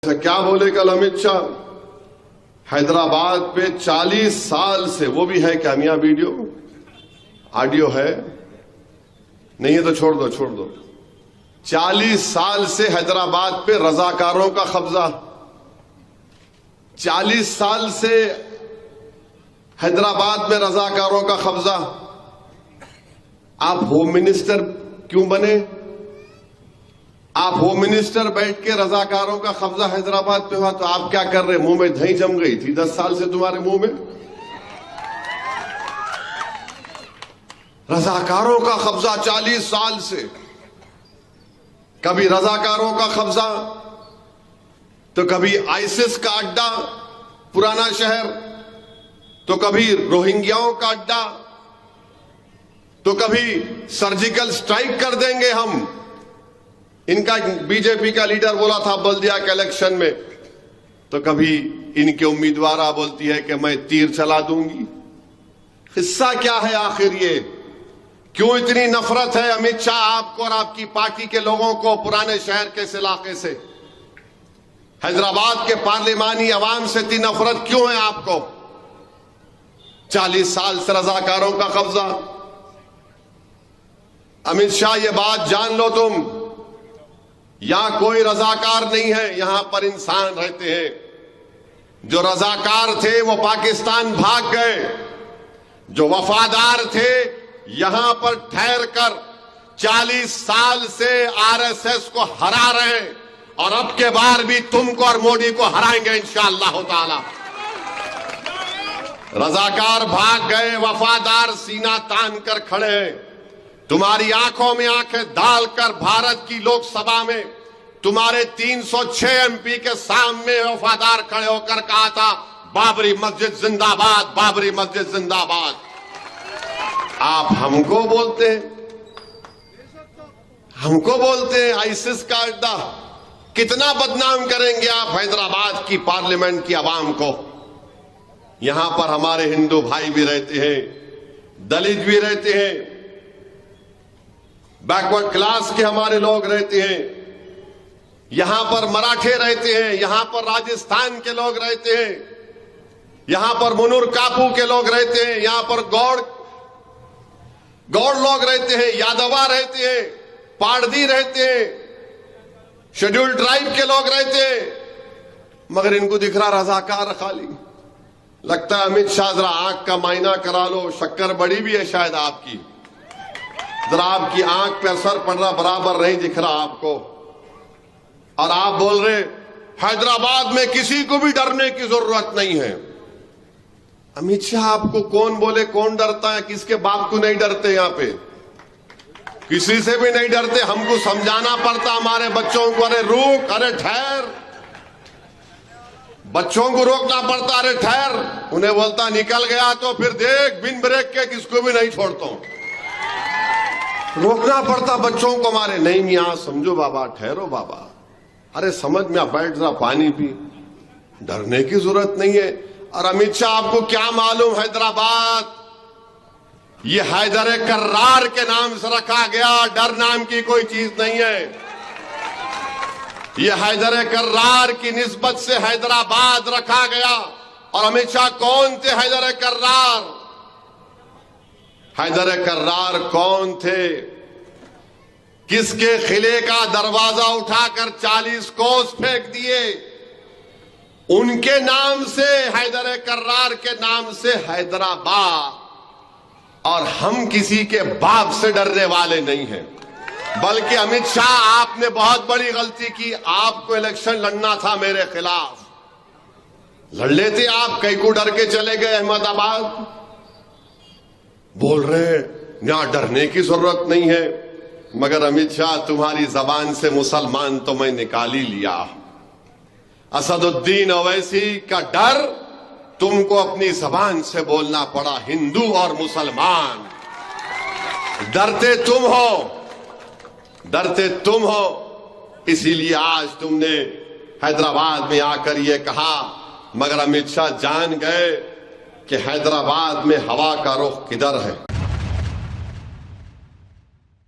क्या बोले कल अमित शाह? हैदराबाद पे 40 साल से, वो भी है क्या मियां? वीडियो ऑडियो है? नहीं है तो छोड़ दो। 40 साल से हैदराबाद पे रजाकारों का कब्जा। 40 साल से हैदराबाद में रजाकारों का कब्जा। आप होम मिनिस्टर क्यों बने? आप होम मिनिस्टर बैठ के रजाकारों का कब्जा हैदराबाद पे हुआ तो आप क्या कर रहे? मुंह में दही जम गई थी 10 साल से तुम्हारे मुंह में। रजाकारों का कब्जा 40 साल से। कभी रजाकारों का कब्जा तो कभी आईसिस का अड्डा पुराना शहर, तो कभी रोहिंग्याओं का अड्डा, तो कभी सर्जिकल स्ट्राइक कर देंगे हम। इनका बीजेपी का लीडर बोला था बल्दिया के इलेक्शन में, तो कभी इनके उम्मीदवार बोलती है कि मैं तीर चला दूंगी। हिस्सा क्या है आखिर? ये क्यों इतनी नफरत है अमित शाह आपको और आपकी पार्टी के लोगों को पुराने शहर के इस इलाके से? हैदराबाद के पार्लिमानी अवाम से इतनी नफरत क्यों है आपको? 40 साल से रजाकारों का कब्जा। अमित शाह ये बात जान लो तुम, यहां कोई रजाकार नहीं है, यहां पर इंसान रहते हैं। जो रजाकार थे वो पाकिस्तान भाग गए, जो वफादार थे यहां पर ठहर कर 40 साल से आरएसएस को हरा रहे हैं और अब के बार भी तुमको और मोदी को हराएंगे इंशाअल्लाह ताला। रजाकार भाग गए, वफादार सीना तान कर खड़े हैं। तुम्हारी आंखों में आंखें डालकर भारत की लोकसभा में तुम्हारे 306 एमपी के सामने वफादार खड़े होकर कहा था बाबरी मस्जिद जिंदाबाद, बाबरी मस्जिद जिंदाबाद। आप हमको बोलते हैं आईसिस का अड्डा। कितना बदनाम करेंगे आप हैदराबाद की पार्लियामेंट की आवाम को? यहां पर हमारे हिंदू भाई भी रहते हैं, दलित भी रहते हैं, बैकवर्ड क्लास के हमारे लोग रहते हैं, यहां पर मराठे रहते हैं, यहां पर राजस्थान के लोग रहते हैं, यहां पर मुनूर कापू के लोग रहते हैं, यहां पर गौड़ लोग रहते हैं, यादवा रहते हैं, पारधी रहते हैं, शेड्यूल्ड ट्राइब के लोग रहते हैं। मगर इनको दिख रहा रजाकार खाली। लगता है अमित शाह जरा आंख का मायना करा लो, शक्कर बड़ी भी है शायद आपकी। जरा आपकी आंख पे असर पड़ रहा, बराबर नहीं दिख रहा आपको। और आप बोल रहे हैदराबाद में किसी को भी डरने की जरूरत नहीं है। अमित शाह आपको कौन बोले कौन डरता है? किसके बाप को नहीं डरते? यहां पे किसी से भी नहीं डरते। हमको समझाना पड़ता हमारे बच्चों को, अरे रुक, अरे ठहर। बच्चों को रोकना पड़ता, अरे ठहर। उन्हें बोलता निकल गया तो फिर देख बिन ब्रेक के किसको भी नहीं छोड़ता हूं। रोकना पड़ता बच्चों को हमारे। नहीं मियां समझो बाबा, ठहरो बाबा, अरे समझ में बैठ, जरा पानी पी। डरने की जरूरत नहीं है। और अमित शाह आपको क्या मालूम हैदराबाद ये हैदर कर्रार के नाम से रखा गया, डर नाम की कोई चीज नहीं है। ये हैदर कर्रार की निस्बत से हैदराबाद रखा गया। और अमित शाह कौन थे हैदर कर्रार? हैदर कर्रार कौन थे? किसके किले का दरवाजा उठाकर 40 कोस फेंक दिए? उनके नाम से, हैदर कर्रार के नाम से हैदराबाद। और हम किसी के बाप से डरने वाले नहीं हैं। बल्कि अमित शाह आपने बहुत बड़ी गलती की। आपको इलेक्शन लड़ना था मेरे खिलाफ, लड़ लेते आप। कई को डर के चले गए अहमदाबाद। बोल रहे यहां डरने की जरूरत नहीं है। मगर अमित शाह तुम्हारी जबान से मुसलमान तो मैं निकाल ही लिया। असदुद्दीन ओवैसी का डर तुमको अपनी जबान से बोलना पड़ा। हिंदू और मुसलमान डरते तुम हो, इसीलिए आज तुमने हैदराबाद में आकर यह कहा। मगर अमित शाह जान गए कि हैदराबाद में हवा का रुख किधर है।